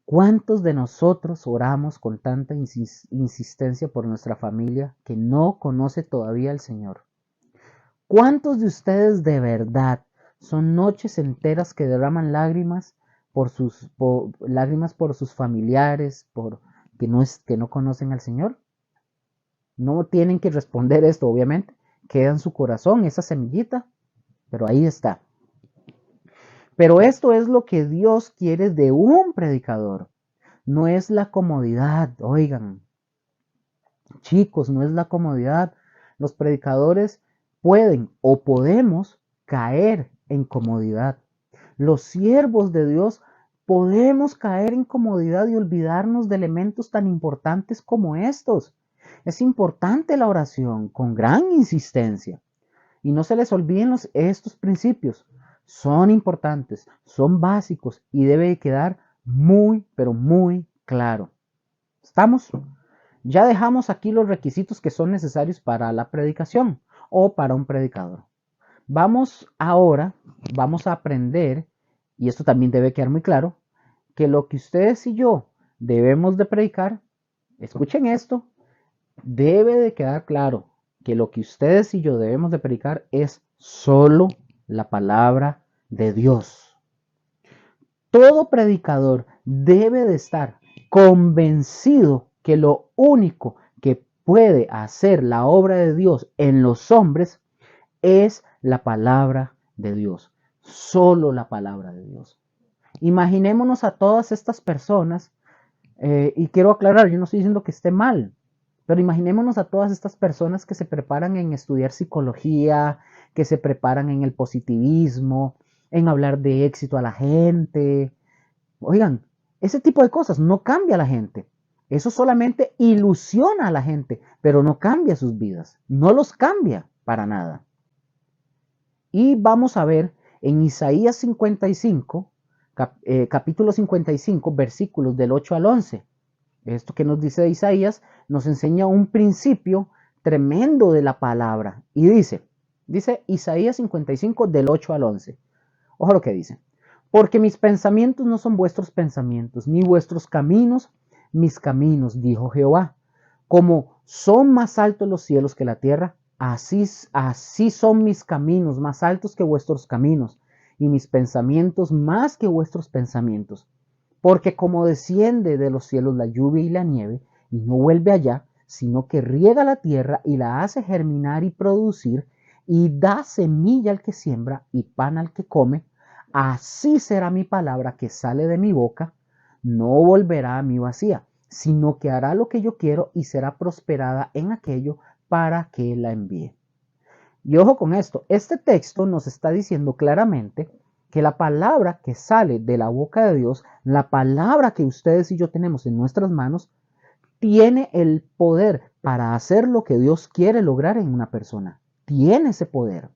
¿Cuántos de nosotros oramos con tanta insistencia por nuestra familia que no conoce todavía al Señor? ¿Cuántos de ustedes de verdad son noches enteras que derraman lágrimas lágrimas por sus familiares, que no conocen al Señor? No tienen que responder esto, obviamente. Queda en su corazón esa semillita, pero ahí está. Pero esto es lo que Dios quiere de un predicador. No es la comodidad, oigan, chicos, no es la comodidad. Los predicadores pueden o podemos caer en comodidad. Los siervos de Dios podemos caer en comodidad y olvidarnos de elementos tan importantes como estos. Es importante la oración con gran insistencia. Y no se les olviden estos principios. Son importantes, son básicos y debe quedar muy, pero muy claro. ¿Estamos? Ya dejamos aquí los requisitos que son necesarios para la predicación o para un predicador. Vamos a aprender, y esto también debe quedar muy claro, que lo que ustedes y yo debemos de predicar, escuchen esto, debe de quedar claro que lo que ustedes y yo debemos de predicar es solo la palabra de Dios. Todo predicador debe de estar convencido que lo único que puede hacer la obra de Dios en los hombres es la palabra de Dios. Solo la palabra de Dios. Imaginémonos a todas estas personas, y quiero aclarar, yo no estoy diciendo que esté mal, pero imaginémonos a todas estas personas que se preparan en estudiar psicología, que se preparan en el positivismo, en hablar de éxito a la gente. Oigan, ese tipo de cosas no cambia a la gente. Eso solamente ilusiona a la gente, pero no cambia sus vidas. No los cambia para nada. Y vamos a ver en Isaías 55, capítulo 55, versículos del 8 al 11. Esto que nos dice de Isaías nos enseña un principio tremendo de la palabra. Y dice Isaías 55 del 8 al 11. Ojo lo que dice. Porque mis pensamientos no son vuestros pensamientos, ni vuestros caminos mis caminos, dijo Jehová. Como son más altos los cielos que la tierra, así son mis caminos más altos que vuestros caminos, y mis pensamientos más que vuestros pensamientos. Porque como desciende de los cielos la lluvia y la nieve, y no vuelve allá, sino que riega la tierra y la hace germinar y producir, y da semilla al que siembra y pan al que come, así será mi palabra que sale de mi boca, no volverá a mí vacía, sino que hará lo que yo quiero y será prosperada en aquello para que la envíe. Y ojo con esto, este texto nos está diciendo claramente que la palabra que sale de la boca de Dios, la palabra que ustedes y yo tenemos en nuestras manos, tiene el poder para hacer lo que Dios quiere lograr en una persona. Tiene ese poder.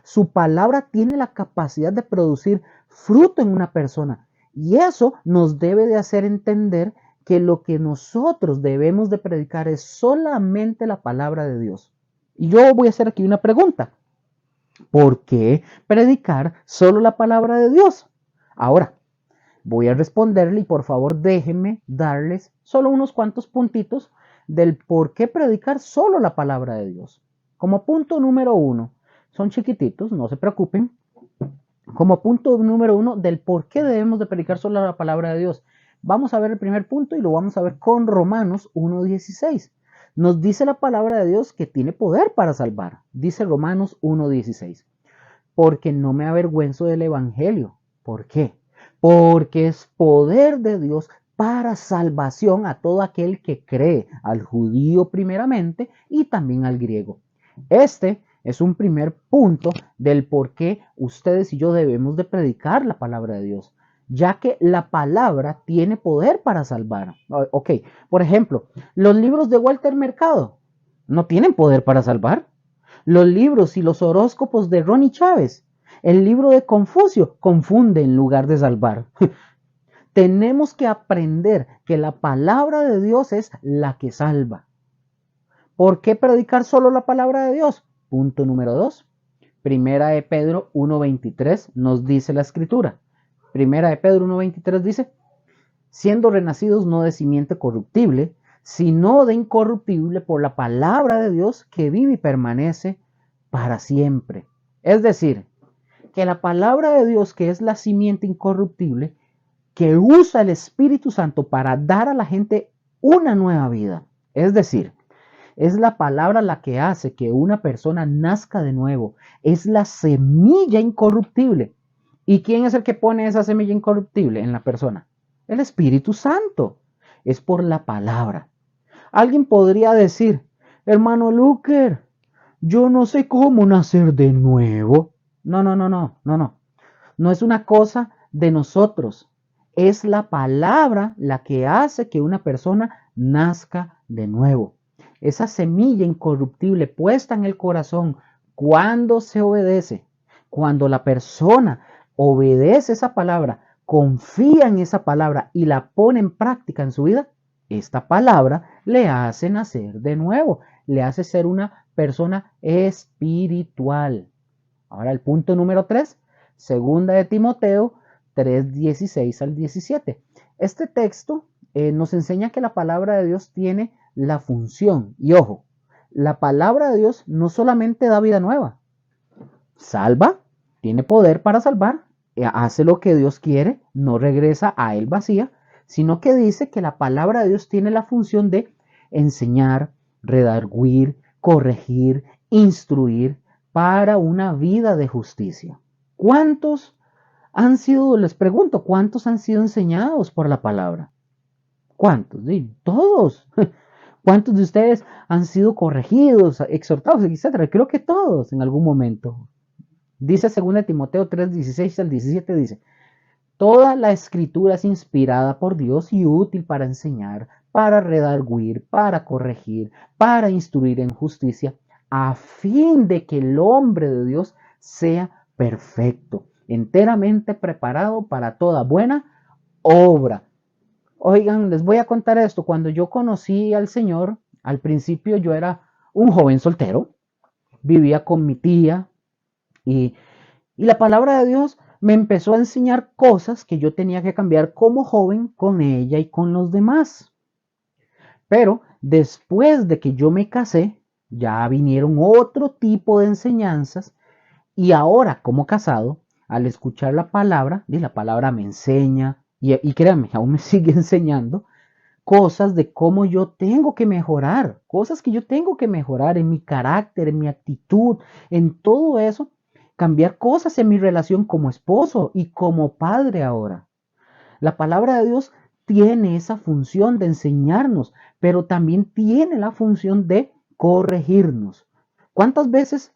Su palabra tiene la capacidad de producir fruto en una persona. Y eso nos debe de hacer entender que lo que nosotros debemos de predicar es solamente la palabra de Dios. Y yo voy a hacer aquí una pregunta. ¿Por qué predicar solo la palabra de Dios? Ahora, voy a responderle y por favor déjenme darles solo unos cuantos puntitos del por qué predicar solo la palabra de Dios. Como punto número 1, son chiquititos, no se preocupen. Como punto número 1 del por qué debemos de predicar solo la palabra de Dios. Vamos a ver el primer punto y lo vamos a ver con Romanos 1:16. Nos dice la palabra de Dios que tiene poder para salvar. Dice Romanos 1:16. Porque no me avergüenzo del evangelio. ¿Por qué? Porque es poder de Dios para salvación a todo aquel que cree, al judío primeramente y también al griego. Este es un primer punto del por qué ustedes y yo debemos de predicar la palabra de Dios, ya que la palabra tiene poder para salvar. Ok, por ejemplo, los libros de Walter Mercado no tienen poder para salvar. Los libros y los horóscopos de Ronnie Chávez, el libro de Confucio, confunde en lugar de salvar. Tenemos que aprender que la palabra de Dios es la que salva. ¿Por qué predicar solo la palabra de Dios? Punto número 2. Primera de Pedro 1:23 nos dice la escritura. Primera de Pedro 1:23 dice, siendo renacidos no de simiente corruptible, sino de incorruptible por la palabra de Dios que vive y permanece para siempre. Es decir, que la palabra de Dios, que es la simiente incorruptible, que usa el Espíritu Santo para dar a la gente una nueva vida. Es decir, es la palabra la que hace que una persona nazca de nuevo. Es la semilla incorruptible. ¿Y quién es el que pone esa semilla incorruptible en la persona? El Espíritu Santo. Es por la palabra. Alguien podría decir, hermano Luker, yo no sé cómo nacer de nuevo. No, no, no, no, no, no. No es una cosa de nosotros. Es la palabra la que hace que una persona nazca de nuevo. Esa semilla incorruptible puesta en el corazón cuando se obedece, cuando la persona obedece esa palabra, confía en esa palabra y la pone en práctica en su vida, esta palabra le hace nacer de nuevo, le hace ser una persona espiritual. Ahora el punto número 3, segunda de Timoteo 3:16 al 17. Este texto nos enseña que la palabra de Dios tiene la función, y ojo, la palabra de Dios no solamente da vida nueva, salva, tiene poder para salvar, hace lo que Dios quiere, no regresa a él vacía, sino que dice que la palabra de Dios tiene la función de enseñar, redarguir, corregir, instruir para una vida de justicia. ¿Cuántos han sido, les pregunto, cuántos han sido enseñados por la palabra? ¿Cuántos? Sí, todos. ¿Cuántos de ustedes han sido corregidos, exhortados, etcétera? Creo que todos en algún momento. Dice 2 Timoteo 3:16 al 17, dice, toda la escritura es inspirada por Dios y útil para enseñar, para redarguir, para corregir, para instruir en justicia, a fin de que el hombre de Dios sea perfecto, enteramente preparado para toda buena obra. Oigan, les voy a contar esto. Cuando yo conocí al Señor, al principio yo era un joven soltero, vivía con mi tía y la palabra de Dios me empezó a enseñar cosas que yo tenía que cambiar como joven con ella y con los demás. Pero después de que yo me casé, ya vinieron otro tipo de enseñanzas y ahora como casado, al escuchar la palabra me enseña y créanme, aún me sigue enseñando cosas de cómo yo tengo que mejorar, cosas que yo tengo que mejorar en mi carácter, en mi actitud, en todo eso, cambiar cosas en mi relación como esposo y como padre ahora. La palabra de Dios tiene esa función de enseñarnos, pero también tiene la función de corregirnos. ¿Cuántas veces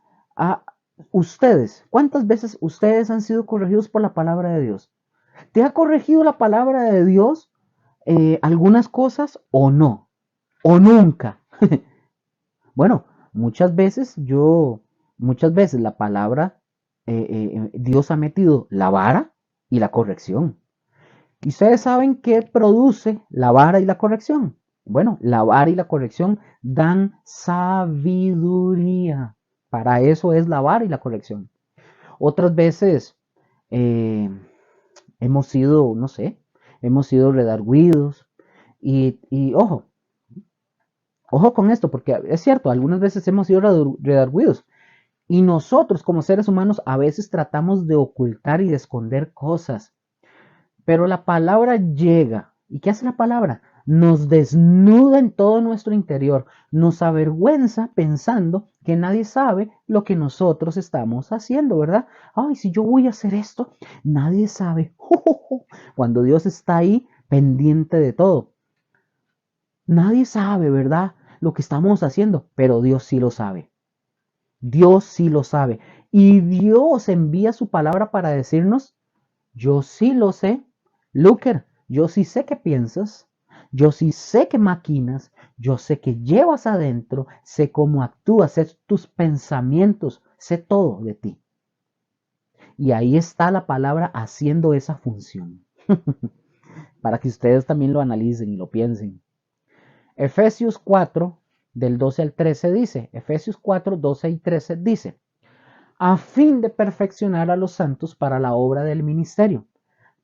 cuántas veces ustedes han sido corregidos por la palabra de Dios? ¿Te ha corregido la palabra de Dios algunas cosas o no? ¿O nunca? Bueno, muchas veces la palabra, Dios ha metido la vara y la corrección. ¿Y ustedes saben qué produce la vara y la corrección? Bueno, la vara y la corrección dan sabiduría. Para eso es la vara y la corrección. Otras veces eh, hemos sido, no sé, hemos sido redarguidos. Y ojo con esto, porque es cierto, algunas veces hemos sido redarguidos. Y nosotros como seres humanos a veces tratamos de ocultar y de esconder cosas. Pero la palabra llega. ¿Y qué hace la palabra? Nos desnuda en todo nuestro interior. Nos avergüenza pensando que nadie sabe lo que nosotros estamos haciendo, ¿verdad? Ay, si yo voy a hacer esto, nadie sabe. Cuando Dios está ahí pendiente de todo. Nadie sabe, ¿verdad? Lo que estamos haciendo, pero Dios sí lo sabe. Dios sí lo sabe. Y Dios envía su palabra para decirnos, yo sí lo sé. Luker, yo sí sé qué piensas. Yo sí sé qué maquinas. Yo sé qué llevas adentro. Sé cómo actúas. Sé tus pensamientos. Sé todo de ti. Y ahí está la palabra haciendo esa función. Para que ustedes también lo analicen y lo piensen. Efesios 4, del 12 al 13 dice, Efesios 4, 12 y 13 dice, a fin de perfeccionar a los santos para la obra del ministerio,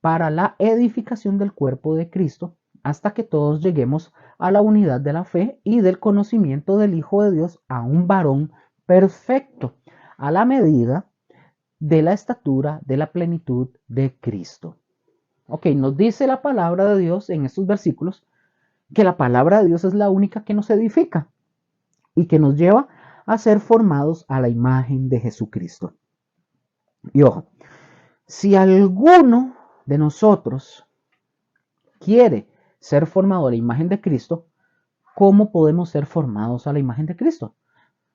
para la edificación del cuerpo de Cristo, hasta que todos lleguemos a la unidad de la fe y del conocimiento del Hijo de Dios, a un varón perfecto, a la medida de la estatura de la plenitud de Cristo. Ok, nos dice la palabra de Dios en estos versículos que la palabra de Dios es la única que nos edifica y que nos lleva a ser formados a la imagen de Jesucristo. Y ojo, si alguno de nosotros quiere ser formado a la imagen de Cristo, ¿cómo podemos ser formados a la imagen de Cristo?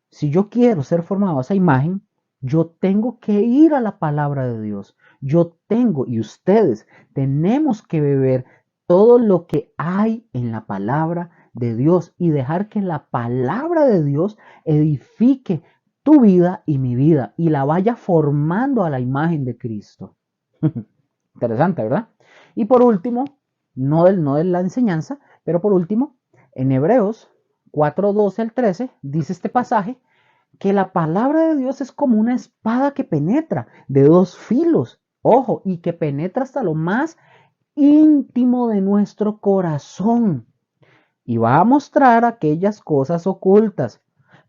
Si yo quiero ser formado a esa imagen, yo tengo que ir a la palabra de Dios. Yo tengo, y ustedes tenemos que beber todo lo que hay en la palabra de Dios y dejar que la palabra de Dios edifique tu vida y mi vida y la vaya formando a la imagen de Cristo. Interesante, ¿verdad? Y por último, no de la enseñanza, pero por último, en Hebreos 4:12 al 13 dice este pasaje que la palabra de Dios es como una espada que penetra de dos filos, ojo, y que penetra hasta lo más íntimo de nuestro corazón y va a mostrar aquellas cosas ocultas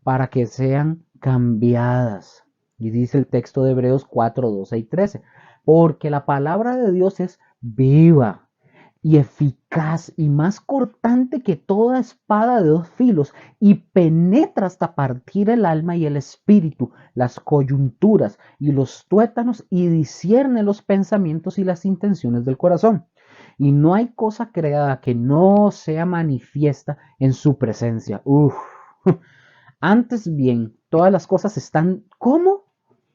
para que sean cambiadas. Y dice el texto de Hebreos 4:12 y 13, porque la palabra de Dios es viva y eficaz y más cortante que toda espada de dos filos y penetra hasta partir el alma y el espíritu, las coyunturas y los tuétanos y discierne los pensamientos y las intenciones del corazón. Y no hay cosa creada que no sea manifiesta en su presencia. Uf. Antes bien, todas las cosas están como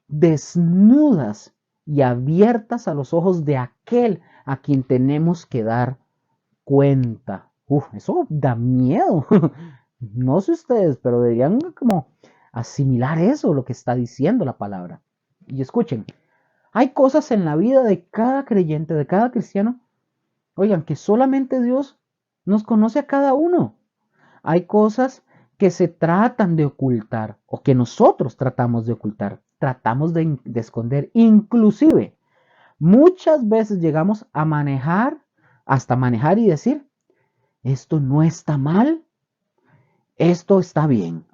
desnudas y abiertas a los ojos de aquel a quien tenemos que dar cuenta. Uf, eso da miedo. No sé ustedes, pero deberían como asimilar eso, lo que está diciendo la palabra. Y escuchen, hay cosas en la vida de cada creyente, de cada cristiano, oigan, que solamente Dios nos conoce a cada uno. Hay cosas que se tratan de ocultar o que nosotros tratamos de ocultar, tratamos de esconder. Inclusive, muchas veces llegamos a manejar, hasta manejar y decir, esto no está mal, esto está bien.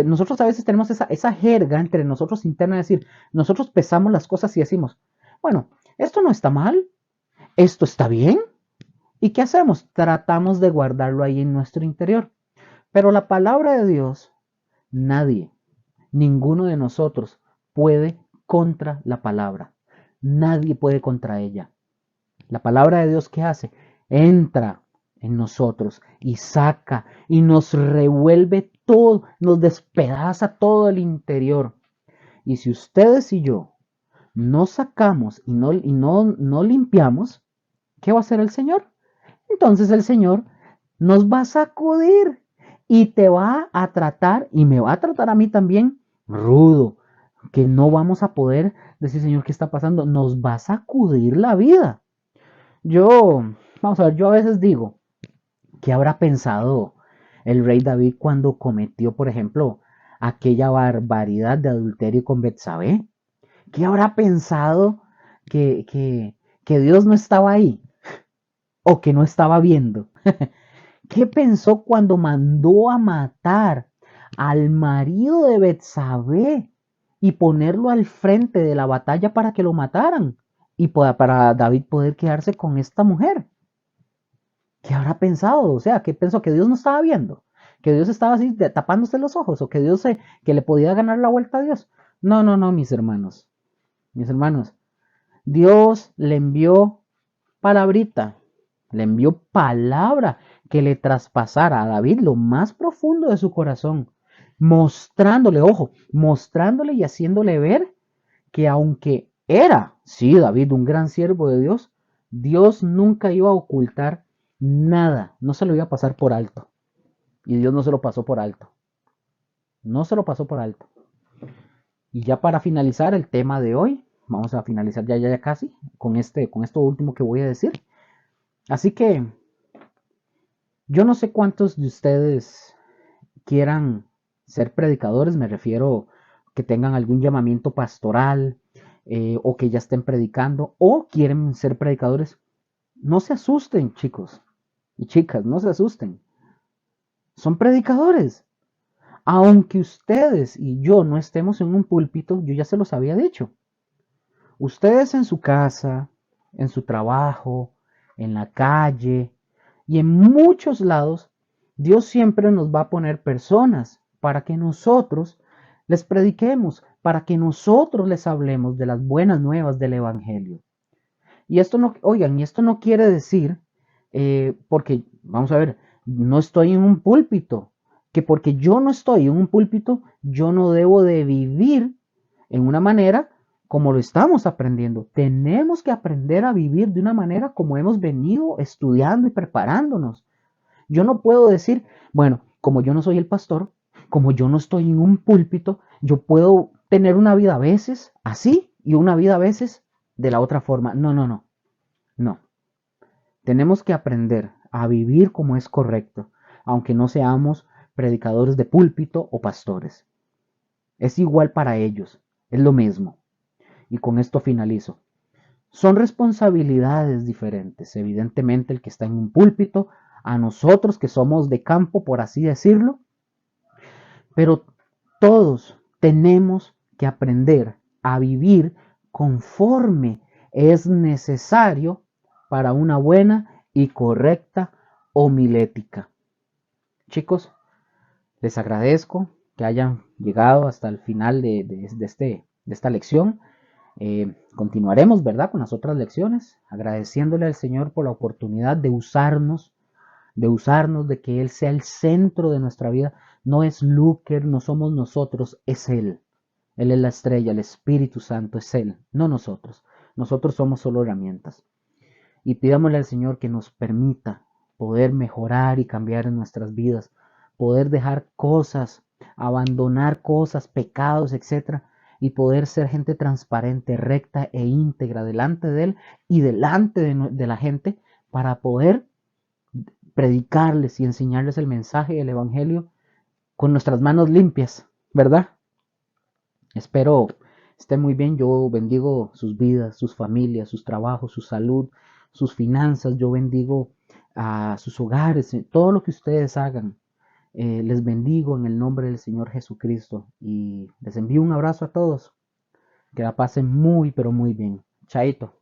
Nosotros a veces tenemos esa jerga entre nosotros interna de decir, nosotros pesamos las cosas y decimos, bueno, esto no está mal, esto está bien. ¿Y qué hacemos? Tratamos de guardarlo ahí en nuestro interior. Pero la palabra de Dios, nadie, ninguno de nosotros puede contra la palabra. Nadie puede contra ella. La palabra de Dios, ¿qué hace? Entra en nosotros y saca y nos revuelve todo, nos despedaza todo el interior. Y si ustedes y yo no sacamos y no limpiamos, ¿qué va a hacer el Señor? Entonces el Señor nos va a sacudir y te va a tratar y me va a tratar a mí también rudo, que no vamos a poder decir, Señor, ¿qué está pasando? Nos va a sacudir la vida. Yo, vamos a ver, yo a veces digo, ¿qué habrá pensado el rey David cuando cometió, por ejemplo, aquella barbaridad de adulterio con Betsabé? ¿Qué habrá pensado que Dios no estaba ahí o que no estaba viendo? ¿Qué pensó cuando mandó a matar al marido de Betsabé y ponerlo al frente de la batalla para que lo mataran y para David poder quedarse con esta mujer? ¿Qué habrá pensado? O sea, ¿qué pensó? ¿Que Dios no estaba viendo? ¿Que Dios estaba así tapándose los ojos? ¿O que que le podía ganar la vuelta a Dios? No, no, no, mis hermanos. Mis hermanos, Dios le envió palabrita, le envió palabra que le traspasara a David lo más profundo de su corazón, mostrándole, ojo, mostrándole y haciéndole ver que aunque era, sí, David, un gran siervo de Dios, Dios nunca iba a ocultar nada, no se lo iba a pasar por alto. Y Dios no se lo pasó por alto. No se lo pasó por alto. Y ya para finalizar el tema de hoy, vamos a finalizar ya casi con esto último que voy a decir. Así que yo no sé cuántos de ustedes quieran ser predicadores, me refiero que tengan algún llamamiento pastoral o que ya estén predicando o quieren ser predicadores. No se asusten, chicos y chicas, no se asusten. Son predicadores. Aunque ustedes y yo no estemos en un púlpito, yo ya se los había dicho. Ustedes en su casa, en su trabajo, en la calle y en muchos lados Dios siempre nos va a poner personas para que nosotros les prediquemos, para que nosotros les hablemos de las buenas nuevas del Evangelio. Y esto no, oigan, y esto no quiere decir, porque, vamos a ver, no estoy en un púlpito, que porque yo no estoy en un púlpito, yo no debo de vivir en una manera como lo estamos aprendiendo. Tenemos que aprender a vivir de una manera como hemos venido estudiando y preparándonos. Yo no puedo decir, bueno, como yo no soy el pastor, como yo no estoy en un púlpito, yo puedo tener una vida a veces así y una vida a veces de la otra forma. No, no, no, no. Tenemos que aprender a vivir como es correcto, aunque no seamos predicadores de púlpito o pastores. Es igual para ellos, es lo mismo. Y con esto finalizo. Son responsabilidades diferentes, evidentemente el que está en un púlpito, a nosotros que somos de campo, por así decirlo, pero todos tenemos que aprender a vivir conforme es necesario para una buena y correcta homilética. Chicos, les agradezco que hayan llegado hasta el final de esta lección. Continuaremos, ¿verdad?, con las otras lecciones, agradeciéndole al Señor por la oportunidad de que Él sea el centro de nuestra vida. No es Luker, no somos nosotros, es Él. Él es la estrella, el Espíritu Santo es Él, no nosotros. Nosotros somos solo herramientas. Y pidámosle al Señor que nos permita poder mejorar y cambiar en nuestras vidas, poder dejar cosas, abandonar cosas, pecados, etcétera, y poder ser gente transparente, recta e íntegra delante de Él y delante de la gente para poder predicarles y enseñarles el mensaje del Evangelio con nuestras manos limpias, ¿verdad? Espero estén muy bien. Yo bendigo sus vidas, sus familias, sus trabajos, su salud, sus finanzas. Yo bendigo a sus hogares, todo lo que ustedes hagan. Les bendigo en el nombre del Señor Jesucristo y les envío un abrazo a todos. Que la pasen muy, pero muy bien. Chaito.